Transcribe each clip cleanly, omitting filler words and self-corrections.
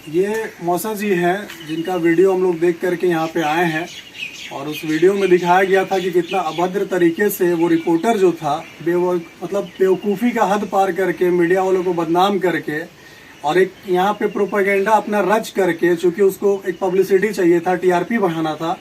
ये मौसा जी हैं जिनका वीडियो हम लोग देख करके यहाँ पे आए हैं और उस वीडियो में दिखाया गया था कि कितना अभद्र तरीके से वो रिपोर्टर जो था मतलब बेवकूफ़ी का हद पार करके मीडिया वालों को बदनाम करके और एक यहाँ पे प्रोपेगेंडा अपना रच करके, चूंकि उसको एक पब्लिसिटी चाहिए था, टीआरपी बढ़ाना था,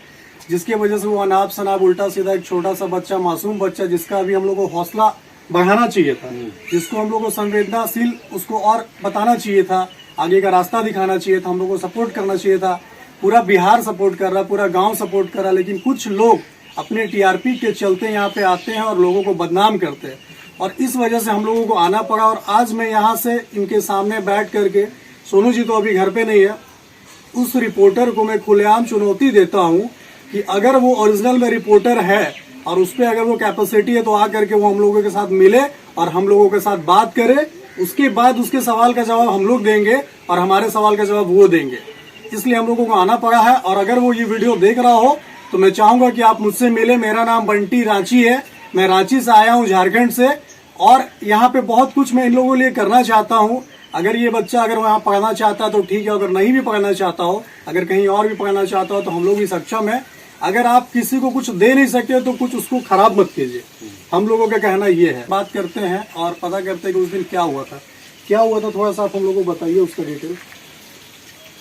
जिसकी वजह से वो अनाप शनाप उल्टा सीधा एक छोटा सा बच्चा, मासूम बच्चा, जिसका अभी हम लोग को हौसला बढ़ाना चाहिए था, जिसको हम लोग को संवेदनाशील उसको और बताना चाहिए था, आगे का रास्ता दिखाना चाहिए था, हम लोग को सपोर्ट करना चाहिए था। पूरा बिहार सपोर्ट कर रहा, पूरा गांव सपोर्ट कर रहा, लेकिन कुछ लोग अपने टीआरपी के चलते यहाँ पे आते हैं और लोगों को बदनाम करते हैं और इस वजह से हम लोगों को आना पड़ा। और आज मैं यहाँ से इनके सामने बैठ करके, सोनू जी तो अभी घर पे नहीं है, उस रिपोर्टर को मैं खुलेआम चुनौती देता हूँ कि अगर वो ओरिजिनल में रिपोर्टर है और उस पर अगर वो कैपेसिटी है तो आ करके वो हम लोगों के साथ मिले और हम लोगों के साथ बात करे। उसके बाद उसके सवाल का जवाब हम लोग देंगे और हमारे सवाल का जवाब वो देंगे। इसलिए हम लोगों को आना पड़ा है। और अगर वो ये वीडियो देख रहा हो तो मैं चाहूंगा कि आप मुझसे मिले। मेरा नाम बंटी रांची है, मैं रांची से आया हूँ, झारखंड से, और यहाँ पे बहुत कुछ मैं इन लोगों के लिए करना चाहता हूँ। अगर ये बच्चा अगर वहाँ पढ़ना चाहता है तो ठीक है, अगर नहीं भी पढ़ना चाहता हो, अगर कहीं और भी पढ़ना चाहता हो तो हम लोग भी सक्षम है। अगर आप किसी को कुछ दे नहीं सकते तो कुछ उसको खराब मत कीजिए, हम लोगों का कहना ये है। बात करते हैं और पता करते हैं कि उस दिन क्या हुआ था, थोड़ा सा आप हम लोगों को बताइए उसका डिटेल।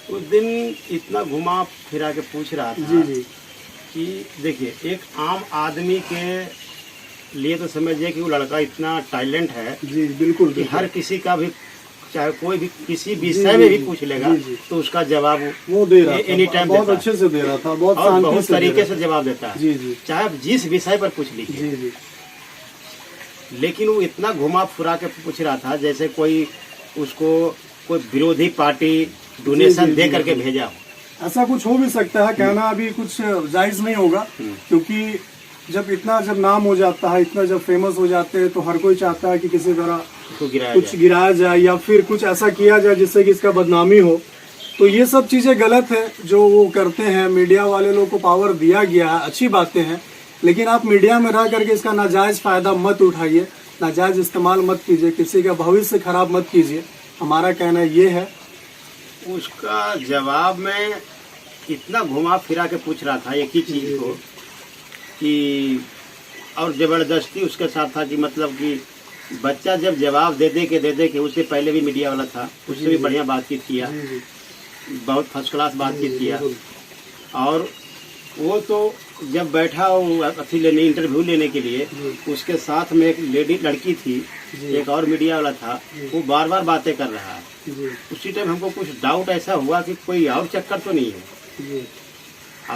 उस दिन इतना घुमा फिरा के पूछ रहा था जी कि देखिए, एक आम आदमी के लिए तो समझिए कि वो लड़का इतना टैलेंट है जी, बिल्कुल, कि हर किसी का भी, चाहे कोई भी किसी विषय में भी पूछ लेगा तो उसका जवाब वो दे रहा एनी टाइम बहुत अच्छे से दे रहा था, बहुत तरीके से जवाब देता है। जी, चाहे आप जिस विषय पर पूछ लीजिए। जी। लेकिन वो इतना घुमा फुरा के पूछ रहा था जैसे उसको कोई विरोधी पार्टी डोनेशन दे करके भेजा हो। ऐसा कुछ हो भी सकता है, कहना अभी कुछ जायज नहीं होगा, क्योंकि जब नाम हो जाता है, इतना जब फेमस हो जाते हैं तो हर कोई चाहता है कि किसी तरह कुछ गिराया जाए या फिर कुछ ऐसा किया जाए जिससे कि इसका बदनामी हो। तो ये सब चीजें गलत है जो वो करते हैं। मीडिया वाले लोग को पावर दिया गया है, अच्छी बातें हैं, लेकिन आप मीडिया में रह करके इसका नाजायज फायदा मत उठाइए, नाजायज इस्तेमाल मत कीजिए, किसी का भविष्य खराब मत कीजिए। हमारा कहना ये है। उसका जवाब में इतना घुमा फिरा के पूछ रहा था एक ही चीज को कि, और जबरदस्ती उसके साथ था कि मतलब कि बच्चा जब जवाब दे दे के उससे पहले भी मीडिया वाला था, उससे भी बढ़िया बातचीत किया, बहुत फर्स्ट क्लास बातचीत किया। और वो तो जब बैठा इंटरव्यू लेने के लिए, उसके साथ में एक लड़की थी, एक और मीडिया वाला था, वो बार बार बातें कर रहा है। उसी टाइम हमको कुछ डाउट ऐसा हुआ कि कोई और चक्कर तो नहीं है।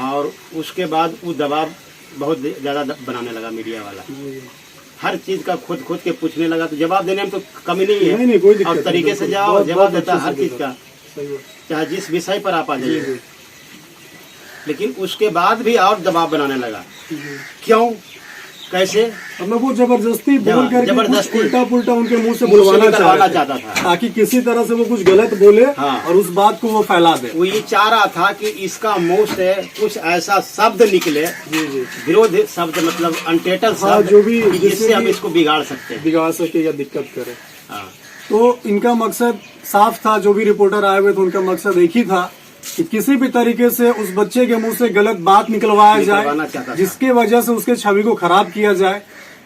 और उसके बाद वो दबाव बहुत ज्यादा बनाने लगा मीडिया वाला, हर चीज का खुद के पूछने लगा। तो जवाब देने में तो कमी नहीं है, नहीं, कोई और तरीके से जवाब देता हर चीज का, चाहे जिस विषय पर आप आ जाइए। लेकिन उसके बाद भी और दबाव बनाने लगा। क्यों, कैसे? मतलब वो जबरदस्ती बोल करके उल्टा पुल्टा उनके मुंह से बुलवाना चाहता था, ताकि किसी तरह से वो कुछ गलत बोले और उस बात को वो फैला दे। वो ये चाह रहा था कि इसका मुंह से कुछ ऐसा शब्द निकले, विरोधी शब्द, मतलब अनटेटल शब्द, जो भी जिससे हम इसको बिगाड़ सके या दिक्कत करे। तो इनका मकसद साफ था, जो भी रिपोर्टर आए हुए थे उनका मकसद एक ही था कि किसी भी तरीके से उस बच्चे के मुंह से गलत बात निकलवाया जाए, जिसके वजह से उसके छवि को खराब किया जाए।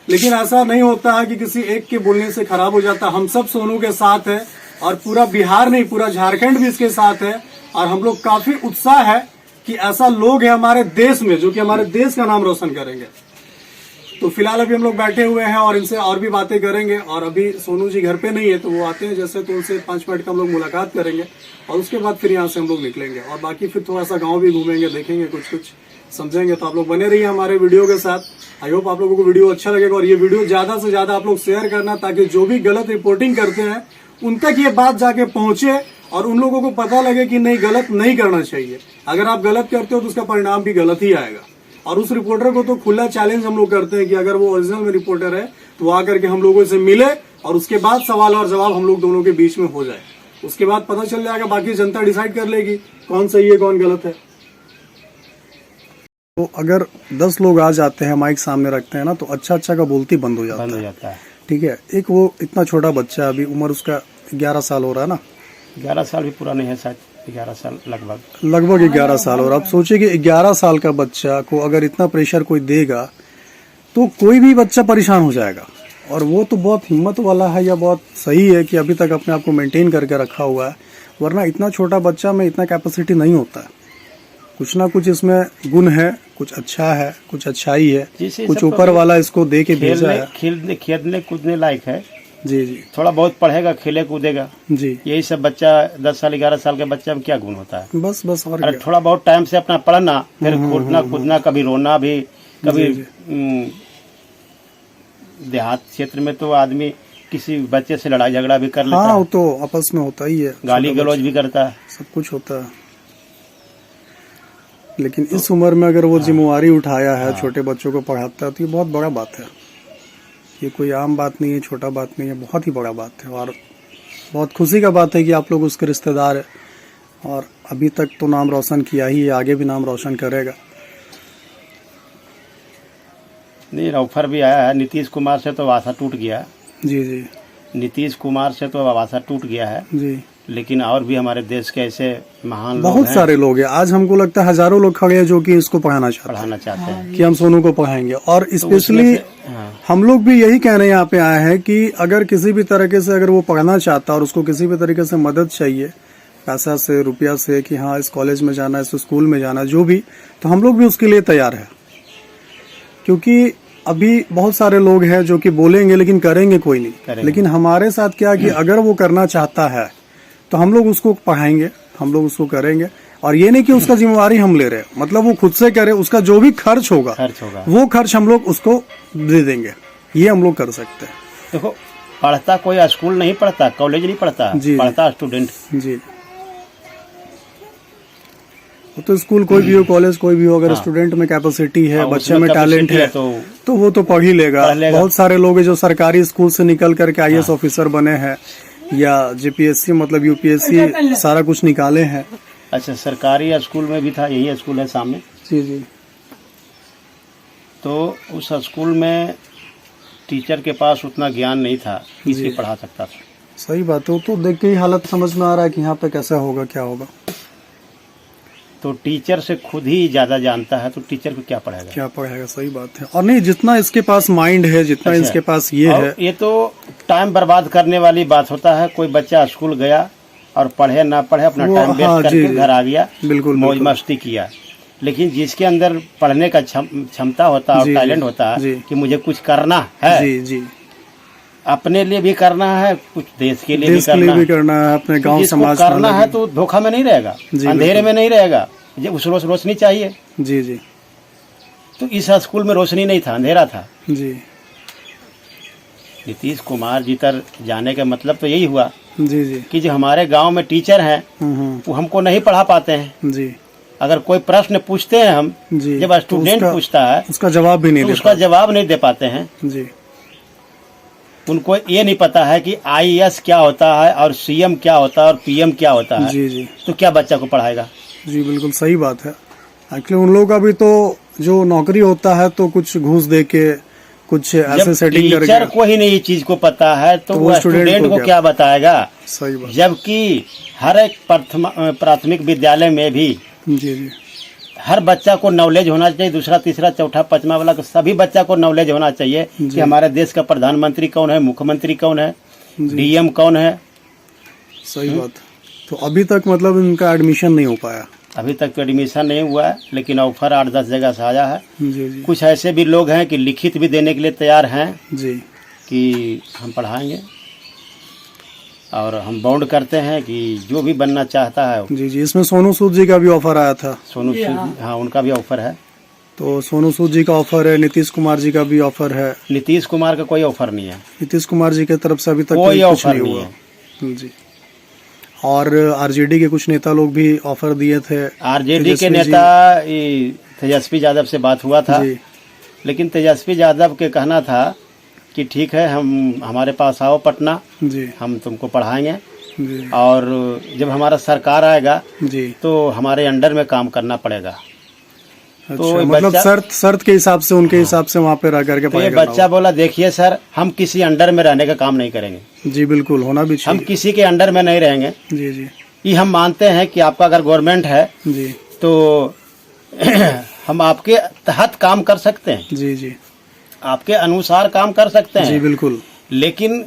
लेकिन ऐसा नहीं होता है कि किसी एक के बोलने से खराब हो जाता। हम सब सोनू के साथ है और पूरा बिहार नहीं, पूरा झारखंड भी इसके साथ है। और हम लोग काफी उत्साह है कि ऐसा लोग हैं हमारे देश में जो कि हमारे देश का नाम रोशन करेंगे। तो फिलहाल अभी हम लोग बैठे हुए हैं और इनसे और भी बातें करेंगे। और अभी सोनू जी घर पे नहीं है, तो वो आते हैं जैसे, तो उनसे 5 मिनट का हम लोग मुलाकात करेंगे और उसके बाद फिर यहाँ से हम लोग निकलेंगे और बाकी फिर थोड़ा सा गांव भी घूमेंगे, देखेंगे, कुछ समझेंगे। तो आप लोग बने रहिए हमारे वीडियो के साथ। आई होप आप लोगों को वीडियो अच्छा लगेगा और ये वीडियो ज्यादा से ज्यादा आप लोग शेयर करना, ताकि जो भी गलत रिपोर्टिंग करते हैं उन तक ये बात जाके पहुंचे और उन लोगों को पता लगे कि नहीं, गलत नहीं करना चाहिए। अगर आप गलत करते हो तो उसका परिणाम भी गलत ही आएगा। और उस रिपोर्टर को तो खुला चैलेंज हम लोग करते हैं कि अगर वो ओरिजिनल में रिपोर्टर है तो वो आकर के हम लोगों से मिले और उसके बाद सवाल और जवाब हम लोग दोनों के बीच में हो जाए। उसके बाद पता चल जाएगा, बाकी जनता डिसाइड कर लेगी कौन सही है कौन गलत है। तो अगर 10 लोग आ जाते हैं, माइक सामने रखते हैं ना, तो अच्छा का बोलती बंद हो जाता है। ठीक है, एक वो इतना छोटा बच्चा, अभी उम्र उसका 11 साल हो रहा है ना, 11 साल भी पूरा नहीं है शायद, 11 साल लगभग। लगभग 11 साल। और आप सोचिए कि 11 साल का बच्चा को अगर इतना प्रेशर कोई देगा तो कोई भी बच्चा परेशान हो जाएगा। और वो तो बहुत हिम्मत वाला है या बहुत सही है कि अभी तक अपने आप को मेंटेन करके रखा हुआ है, वरना इतना छोटा बच्चा में इतना कैपेसिटी नहीं होता है। कुछ ना कुछ इसमें गुण है, कुछ अच्छा है, कुछ अच्छाई है, कुछ ऊपर वाला इसको दे के भेजा है। खेलने कूदने लायक है। जी जी। थोड़ा बहुत पढ़ेगा, खेले कूदेगा जी। यही सब बच्चा 10 साल 11 साल के बच्चा में क्या गुण होता है? बस और अरे थोड़ा बहुत टाइम से अपना पढ़ना, फिर कूदना कूदना, कभी रोना भी, कभी देहात क्षेत्र में तो आदमी किसी बच्चे से लड़ाई झगड़ा भी कर लेता है। वो तो आपस में होता ही है, गाली गलौज भी करता है, सब कुछ होता है। लेकिन इस उम्र में अगर वो जिम्मेवारी उठाया है, छोटे बच्चों को पढ़ाता है, तो ये बहुत बड़ा बात है। ये कोई आम बात नहीं है, छोटा बात नहीं है, बहुत ही बड़ा बात है। और बहुत खुशी का बात है कि आप लोग उसके रिश्तेदार हैं। और अभी तक तो नाम रोशन किया ही है, आगे भी नाम रोशन करेगा। नहीं, ऑफर भी आया है। नीतीश कुमार से तो आशा टूट गया। जी जी। नीतीश कुमार से तो आशा टूट गया है जी। लेकिन और भी हमारे देश के ऐसे महान बहुत सारे लोग हैं। आज हमको लगता है हजारों लोग खड़े हैं जो कि इसको पढ़ाना चाहते हैं कि हम सोनू को पढ़ाएंगे। और स्पेशली हम लोग भी यही कहने यहाँ पे आए हैं कि अगर किसी भी तरीके से अगर वो पढ़ना चाहता है और उसको किसी भी तरीके से मदद चाहिए, पैसा से, रुपया से, कि हाँ इस कॉलेज में जाना, इस स्कूल में जाना, जो भी, तो हम लोग भी उसके लिए तैयार है। क्योंकि अभी बहुत सारे लोग हैं जो कि बोलेंगे लेकिन करेंगे कोई नहीं। लेकिन हमारे साथ क्या कि अगर वो करना चाहता है तो हम लोग उसको पढ़ाएंगे, हम लोग उसको करेंगे। और ये नहीं कि उसका जिम्मेवारी हम ले रहे हैं, मतलब वो खुद से करे, उसका जो भी खर्च होगा वो खर्च हम लोग उसको दे देंगे। ये हम लोग कर सकते हैं। देखो, पढ़ता कोई स्कूल नहीं पढ़ता, कॉलेज नहीं पढ़ता, पढ़ता स्टूडेंट। जी, वो तो स्कूल कोई भी हो, कॉलेज कोई भी हो, अगर स्टूडेंट में कैपेसिटी है, बच्चे में टैलेंट है तो वो तो पढ़ ही लेगा। बहुत सारे लोग हैं जो सरकारी स्कूल से निकल करके IAS ऑफिसर बने हैं या JPSC मतलब UPSC सारा कुछ निकाले हैं। अच्छा, सरकारी स्कूल में भी था, यही स्कूल है सामने। जी जी। तो उस स्कूल में टीचर के पास उतना ज्ञान नहीं था, इसे पढ़ा सकता था। सही बात है। तो देख के ही हालत समझ में आ रहा है कि यहाँ पे कैसा होगा, क्या होगा। तो टीचर से खुद ही ज्यादा जानता है, तो टीचर को क्या पढ़ाएगा? सही बात है। और नहीं, जितना इसके पास माइंड है, जितना इसके पास ये है, ये तो टाइम बर्बाद करने वाली बात होता है। कोई बच्चा स्कूल गया और पढ़े ना पढ़े, अपना टाइम वेस्ट करके घर आ गया, बिल्कुल मौज मस्ती किया। लेकिन जिसके अंदर पढ़ने का क्षमता होता है और टैलेंट होता है कि मुझे कुछ करना है, जी, अपने लिए भी करना है, कुछ देश के लिए भी करना है, अपने गांव समाज करना है, तो धोखा में नहीं रहेगा, अंधेरे में नहीं रहेगा। उस रोशनी चाहिए। जी जी। तो इस स्कूल में रोशनी नहीं था, अंधेरा था। जी। नीतीश कुमार जी तक जाने का मतलब तो यही हुआ जी जी कि जो हमारे गांव में टीचर हैं वो हमको नहीं पढ़ा पाते हैं। जी। अगर कोई प्रश्न पूछते हैं हम, जब स्टूडेंट पूछता है उसका जवाब भी नहीं, उसका जवाब नहीं दे पाते हैं। जी। उनको ये नहीं पता है कि IAS क्या होता है और CM क्या होता है और PM क्या होता है। जी जी। तो क्या बच्चा को पढ़ाएगा? जी बिल्कुल सही बात है। एक्चुअली उन लोगों का भी तो जो नौकरी होता है तो कुछ घूस दे के कुछ ऐसे सेटिंग करके, टीचर को ही नहीं ये चीज को पता है तो वो स्टूडेंट को क्या बताएगा? सही बात। जबकि हर एक प्राथमिक विद्यालय में भी जी जी हर बच्चा को नॉलेज होना चाहिए, दूसरा तीसरा चौथा पांचवा वाला सभी बच्चा को नॉलेज होना चाहिए कि हमारे देश का प्रधानमंत्री कौन है, मुख्यमंत्री कौन है, DM कौन है। सही बात। तो अभी तक मतलब इनका एडमिशन नहीं हो पाया? अभी तक तो एडमिशन नहीं हुआ है, लेकिन ऑफर 8-10 जगह से आया है। जी जी। कुछ ऐसे भी लोग हैं कि लिखित भी देने के लिए तैयार हैं जी कि हम पढ़ाएंगे, और हम बाउंड करते हैं कि जो भी बनना चाहता है। जी जी। इसमें सोनू सूद जी का भी ऑफर आया था। सोनू सूद, हाँ, उनका भी ऑफर है। तो सोनू सूद जी का ऑफर है, नीतीश कुमार जी का भी ऑफर है। नीतीश कुमार का कोई ऑफर नहीं है। नीतीश कुमार जी की तरफ से अभी तक कोई ऑफर नहीं है। जी। और RJD के कुछ नेता लोग भी ऑफर दिए थे। RJD के नेता तेजस्वी यादव से बात हुआ था, लेकिन तेजस्वी यादव के कहना था कि ठीक है, हमारे पास आओ पटना, जी, हम तुमको पढ़ाएंगे जी, और जब हमारा सरकार आएगा जी तो हमारे अंडर में काम करना पड़ेगा। अच्छा, तो मतलब शर्त के हिसाब से, उनके हिसाब से वहाँ पे रह करके तो ये बच्चा बोला, देखिए सर, हम किसी अंडर में रहने का काम नहीं करेंगे। जी बिल्कुल, होना भी चाहिए। हम किसी के अंडर में नहीं रहेंगे। जी जी। ये हम मानते हैं कि आपका अगर गवर्नमेंट है जी तो हम आपके तहत काम कर सकते हैं, जी जी आपके अनुसार काम कर सकते हैं जी बिल्कुल। लेकिन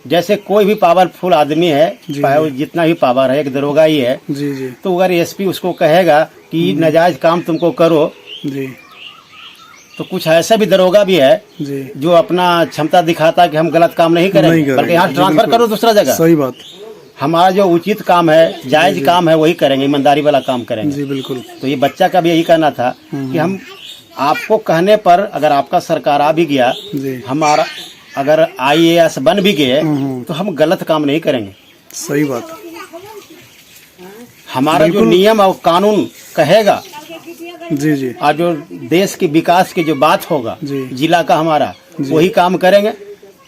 जैसे कोई भी पावरफुल आदमी है, जी, चाहे वो जितना भी पावर है, एक दरोगा ही है, जी जी तो अगर एसपी उसको कहेगा कि नाजायज काम तुमको करो, जी तो कुछ ऐसा भी दरोगा भी है जी जो अपना क्षमता दिखाता है कि हम गलत काम नहीं करेंगे, बल्कि यहाँ जी, ट्रांसफर बिल्कुल। करो दूसरा जगह। सही बात। हमारा जो उचित काम है, जायज काम है, वही करेंगे, ईमानदारी वाला काम करेंगे। जी बिल्कुल। तो ये बच्चा का भी यही कहना था कि हम आपको कहने पर अगर आपका सरकार आ भी गया, जी हमारा अगर IAS बन भी गए तो हम गलत काम नहीं करेंगे। सही बात। हमारा जो नियम और कानून कहेगा जी जी और जो देश के विकास की जो बात होगा जी। जिला का हमारा, वही काम करेंगे,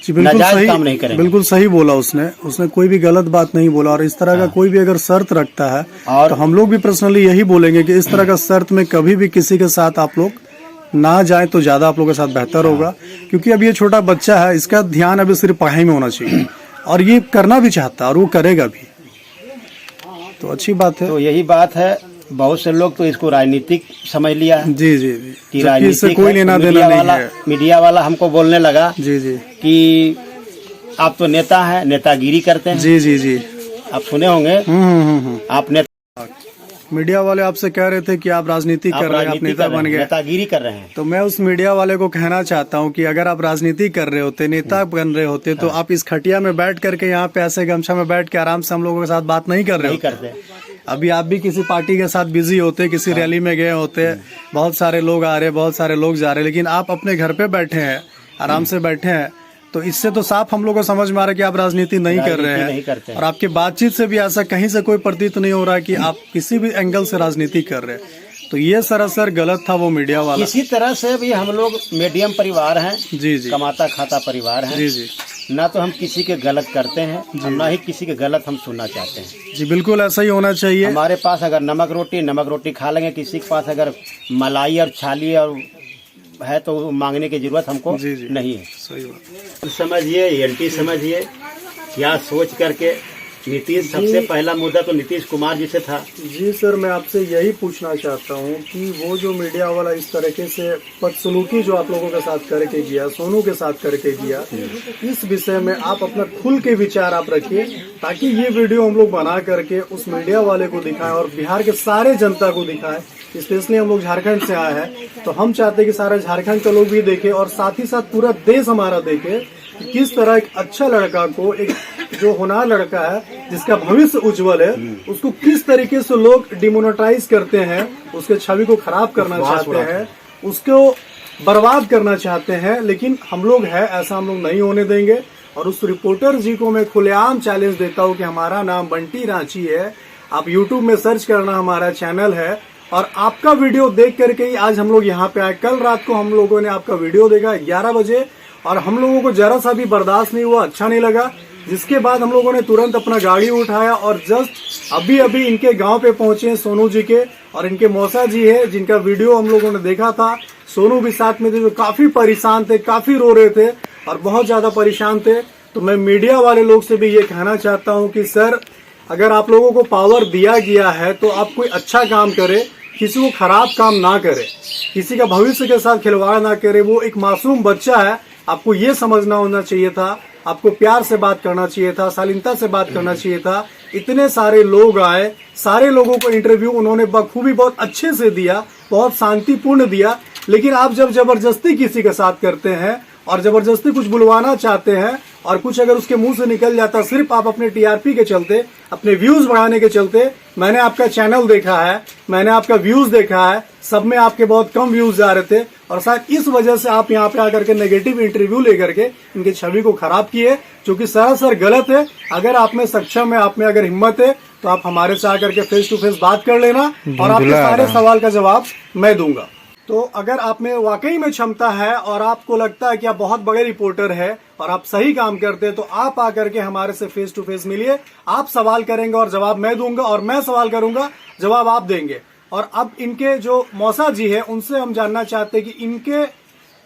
जी बिल्कुल नाजायज सही, काम नहीं करेंगे। बिल्कुल सही बोला उसने कोई भी गलत बात नहीं बोला। और इस तरह का कोई भी अगर शर्त रखता है और तो हम लोग भी पर्सनली यही बोलेंगे कि इस तरह का शर्त में कभी भी किसी के साथ आप लोग ना जाए तो ज्यादा आप लोगों के साथ बेहतर होगा। क्योंकि अब ये छोटा बच्चा है, इसका ध्यान अभी सिर्फ पढ़ाई में होना चाहिए और ये करना भी चाहता है और वो करेगा भी, तो अच्छी बात है। तो यही बात है। बहुत से लोग तो इसको राजनीतिक समझ लिया है जी जी जी, कि जबकि इससे राजनीतिक कोई है। लेना मीडिया देना नहीं वाला है। मीडिया वाला हमको बोलने लगा जी जी कि आप तो नेता हैं, नेतागिरी करते हैं। जी जी जी आप सुने होंगे, आप नेता मीडिया वाले आपसे कह रहे थे कि आप राजनीति कर रहे हैं, आप नेता बन गए। नेतागिरी कर रहे हैं। तो मैं उस मीडिया वाले को कहना चाहता हूं कि अगर आप राजनीति कर रहे होते, नेता बन रहे होते, तो आप इस खटिया में बैठ करके यहाँ पे ऐसे गमछा में बैठ के आराम से हम लोगों के साथ बात नहीं कर रहे नहीं होते। करते। अभी आप भी किसी पार्टी के साथ बिजी होते, किसी रैली में गए होते, बहुत सारे लोग आ रहे, बहुत सारे लोग जा रहे, लेकिन आप अपने घर पे बैठे हैं, आराम से बैठे हैं। तो इससे तो साफ हम लोग को समझ में आ रहा है कि आप राजनीति नहीं कर रहे नहीं करते हैं। और आपकी बातचीत से भी ऐसा कहीं से कोई प्रतीत नहीं हो रहा है कि आप किसी भी एंगल से राजनीति कर रहे हैं। तो ये सरासर गलत था वो मीडिया वाला। किसी तरह से भी हम लोग मीडियम परिवार हैं, जी जी कमाता खाता परिवार हैं। जी जी ना तो हम किसी के गलत करते हैं और ना ही किसी के गलत हम सुनना चाहते हैं। जी बिल्कुल ऐसा ही होना चाहिए। हमारे पास अगर नमक रोटी खा लेंगे, किसी के पास अगर मलाई और छाली और है तो मांगने की जरूरत हमको जी जी नहीं है। सही बात। समझिए, एंटी समझिए, क्या सोच करके नीतीश, सबसे पहला मुद्दा तो नीतीश कुमार जी से था। जी सर, मैं आपसे यही पूछना चाहता हूँ कि वो जो मीडिया वाला इस तरीके से बदसलूकी जो आप लोगों के साथ करके गया, सोनू के साथ करके गया, इस विषय में आप अपना खुल के विचार आप रखिए, ताकि ये वीडियो हम लोग बना करके उस मीडिया वाले को दिखाएं और बिहार के सारे जनता को दिखाएं। स्पेशली हम लोग झारखंड से आए हैं, तो हम चाहते हैं कि सारे झारखंड के लोग भी देखें और साथ ही साथ पूरा देश हमारा देखे कि किस तरह एक अच्छा लड़का को, एक जो होनहार लड़का है जिसका भविष्य उज्जवल है, उसको किस तरीके से लोग डिमोनेटाइज करते हैं, उसके छवि को खराब करना चाहते हैं, उसको बर्बाद करना चाहते हैं। लेकिन हम लोग है ऐसा हम लोग नहीं होने देंगे। और उस रिपोर्टर जी को मैं खुलेआम चैलेंज देता हूँ कि हमारा नाम बंटी रांची है, आप यूट्यूब में सर्च करना, हमारा चैनल है, और आपका वीडियो देख करके ही आज हम लोग यहाँ पे आए। कल रात को हम लोगों ने आपका वीडियो देखा 11 बजे और हम लोगों को जरा सा भी बर्दाश्त नहीं हुआ, अच्छा नहीं लगा। जिसके बाद हम लोगों ने तुरंत अपना गाड़ी उठाया और जस्ट अभी अभी इनके गांव पे पहुंचे हैं, सोनू जी के, और इनके मौसा जी है जिनका वीडियो हम लोगों ने देखा था। सोनू भी साथ में थे, जो काफी परेशान थे, काफी रो रहे थे और बहुत ज्यादा परेशान थे। तो मैं मीडिया वाले लोग से भी ये कहना चाहता हूँ कि सर, अगर आप लोगों को पावर दिया गया है तो आप कोई अच्छा काम करे, किसी को खराब काम ना करे, किसी का भविष्य के साथ खिलवाड़ ना करे। वो एक मासूम बच्चा है, आपको ये समझना होना चाहिए था, आपको प्यार से बात करना चाहिए था, शालीनता से बात करना चाहिए था। इतने सारे लोग आए, सारे लोगों को इंटरव्यू उन्होंने बखूबी बहुत अच्छे से दिया, बहुत शांतिपूर्ण दिया। लेकिन आप जब जबरदस्ती किसी के साथ करते हैं और जबरदस्ती कुछ बुलवाना चाहते हैं और कुछ अगर उसके मुंह से निकल जाता, सिर्फ आप अपने टीआरपी के चलते, अपने व्यूज बढ़ाने के चलते, मैंने आपका चैनल देखा है, मैंने आपका व्यूज देखा है, सब में आपके बहुत कम व्यूज आ रहे थे और शायद इस वजह से आप यहाँ पे आकर के नेगेटिव इंटरव्यू लेकर के इनकी छवि को खराब किए, जो कि सरासर गलत है। अगर आप में सक्षम है, आप में अगर हिम्मत है, तो आप हमारे से आकर के फेस टू फेस बात कर लेना और आपके सारे सवाल का जवाब मैं दूंगा। तो अगर आप में वाकई में क्षमता है और आपको लगता है कि आप बहुत बड़े रिपोर्टर है और आप सही काम करते हैं, तो आप आकर के हमारे से फेस टू फेस मिलिए। आप सवाल करेंगे और जवाब मैं दूंगा और मैं सवाल करूंगा, जवाब आप देंगे। और अब इनके जो मौसा जी है, उनसे हम जानना चाहते हैं कि इनके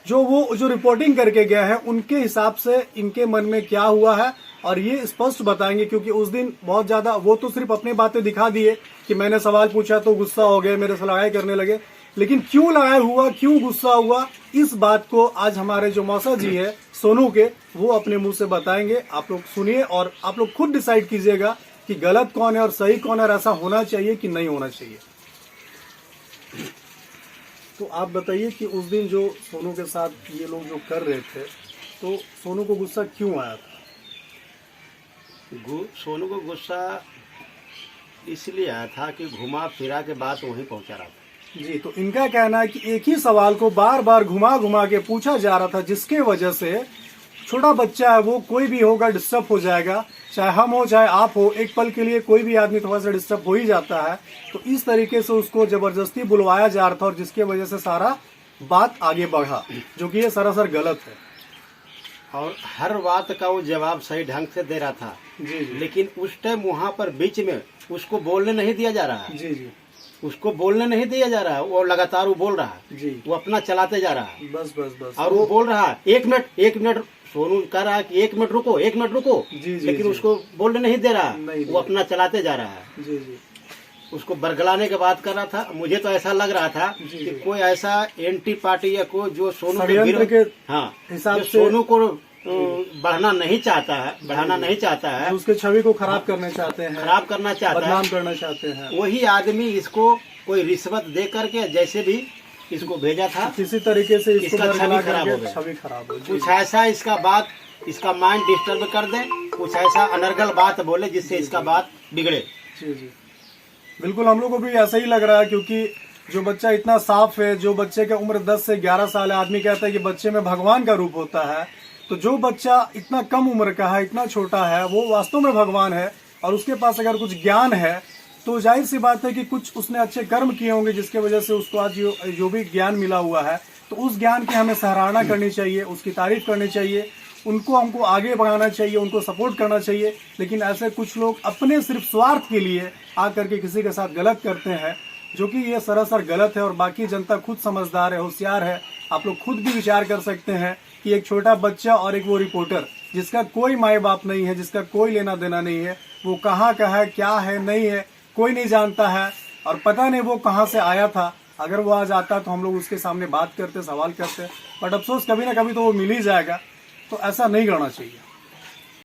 जो रिपोर्टिंग करके गए हैं, उनके हिसाब से इनके मन में क्या हुआ है। और ये स्पष्ट बताएंगे, क्योंकि उस दिन बहुत ज्यादा वो तो सिर्फ अपनी बातें दिखा दिए कि मैंने सवाल पूछा तो गुस्सा हो गए, मेरे से लड़ाई करने लगे, लेकिन क्यों लड़ाई हुआ, क्यों गुस्सा हुआ, इस बात को आज हमारे जो मौसा जी है सोनू के, वो अपने मुंह से बताएंगे। आप लोग सुनिए और आप लोग खुद डिसाइड कीजिएगा कि गलत कौन है और सही कौन है, और ऐसा होना चाहिए कि नहीं होना चाहिए। तो आप बताइए कि उस दिन जो सोनू के साथ ये लोग जो कर रहे थे, तो सोनू को गुस्सा क्यों आया था? सोनू को गुस्सा इसलिए आया था कि घुमा फिरा के बात वहीं पहुंचा रहा था। जी, तो इनका कहना है कि एक ही सवाल को बार बार घुमा घुमा के पूछा जा रहा था, जिसके वजह से छोटा बच्चा है वो कोई भी होगा डिस्टर्ब हो जाएगा, चाहे हम हो चाहे आप हो, एक पल के लिए कोई भी आदमी थोड़ा सा डिस्टर्ब हो ही जाता है। तो इस तरीके से उसको जबरदस्ती बुलवाया जा रहा था और जिसके वजह से सारा बात आगे बढ़ा, जो कि ये सरासर गलत है। और हर बात का वो जवाब सही ढंग से दे रहा था। जी जी लेकिन उस टाइम वहाँ पर बीच में उसको बोलने नहीं दिया जा रहा है। जी जी उसको बोलने नहीं दिया जा रहा है, वो लगातार वो बोल रहा है जी, वो अपना चलाते जा रहा है। बस बस बस। और वो बोल रहा है 1 मिनट, सोनू कह रहा है कि 1 मिनट रुको, 1 मिनट रुको, जी जी, लेकिन जी, उसको बोलने नहीं दे रहा, नहीं वो अपना चलाते जा रहा है। जी जी उसको बरगलाने की बात कर रहा था। मुझे तो ऐसा लग रहा था जी, कि जी। कोई ऐसा एंटी पार्टी या कोई जो सोनू के षड्यंत्र विरोध, के हाँ, हिसाब जो से सोनू को बढ़ाना नहीं चाहता है, बढ़ाना नहीं चाहता है, जो उसके छवि को खराब करना चाहते हैं, खराब करना चाहता बदनाम है, करना चाहते हैं, वही आदमी इसको कोई रिश्वत दे करके जैसे भी इसको भेजा था, किसी तरीके से इसको इसका बरगला छवि खराब हो करके गया। छवि खराब हो। जी कुछ ऐसा इसका बात, इसका माइंड डिस्टर्ब कर दे, कुछ ऐसा अनर्गल बात बोले जिससे इसका बात बिगड़े। जी जी, बिल्कुल हम लोग को भी ऐसा ही लग रहा है, क्योंकि जो बच्चा इतना साफ है, जो बच्चे का उम्र 10 से 11 साल है, आदमी कहता है कि बच्चे में भगवान का रूप होता है, तो जो बच्चा इतना कम उम्र का है, इतना छोटा है, वो वास्तव में भगवान है। और उसके पास अगर कुछ ज्ञान है तो जाहिर सी बात है कि कुछ उसने अच्छे कर्म किए होंगे, जिसके वजह से उसको आज जो भी ज्ञान मिला हुआ है, तो उस ज्ञान की हमें सराहना करनी चाहिए, उसकी तारीफ करनी चाहिए, उनको हमको आगे बढ़ाना चाहिए, उनको सपोर्ट करना चाहिए। लेकिन ऐसे कुछ लोग अपने सिर्फ स्वार्थ के लिए आकर के किसी के साथ गलत करते हैं, जो कि ये सरासर गलत है। और बाकी जनता खुद समझदार है, होशियार है, आप लोग खुद भी विचार कर सकते हैं कि एक छोटा बच्चा और एक वो रिपोर्टर जिसका कोई माए बाप नहीं है, जिसका कोई लेना देना नहीं है, वो कहाँ का है, क्या है, नहीं है, कोई नहीं जानता है, और पता नहीं वो कहाँ से आया था। अगर वो आज आता तो हम लोग उसके सामने बात करते, सवाल करते, बट अफसोस कभी ना कभी तो वो मिल ही जाएगा। तो ऐसा नहीं करना चाहिए।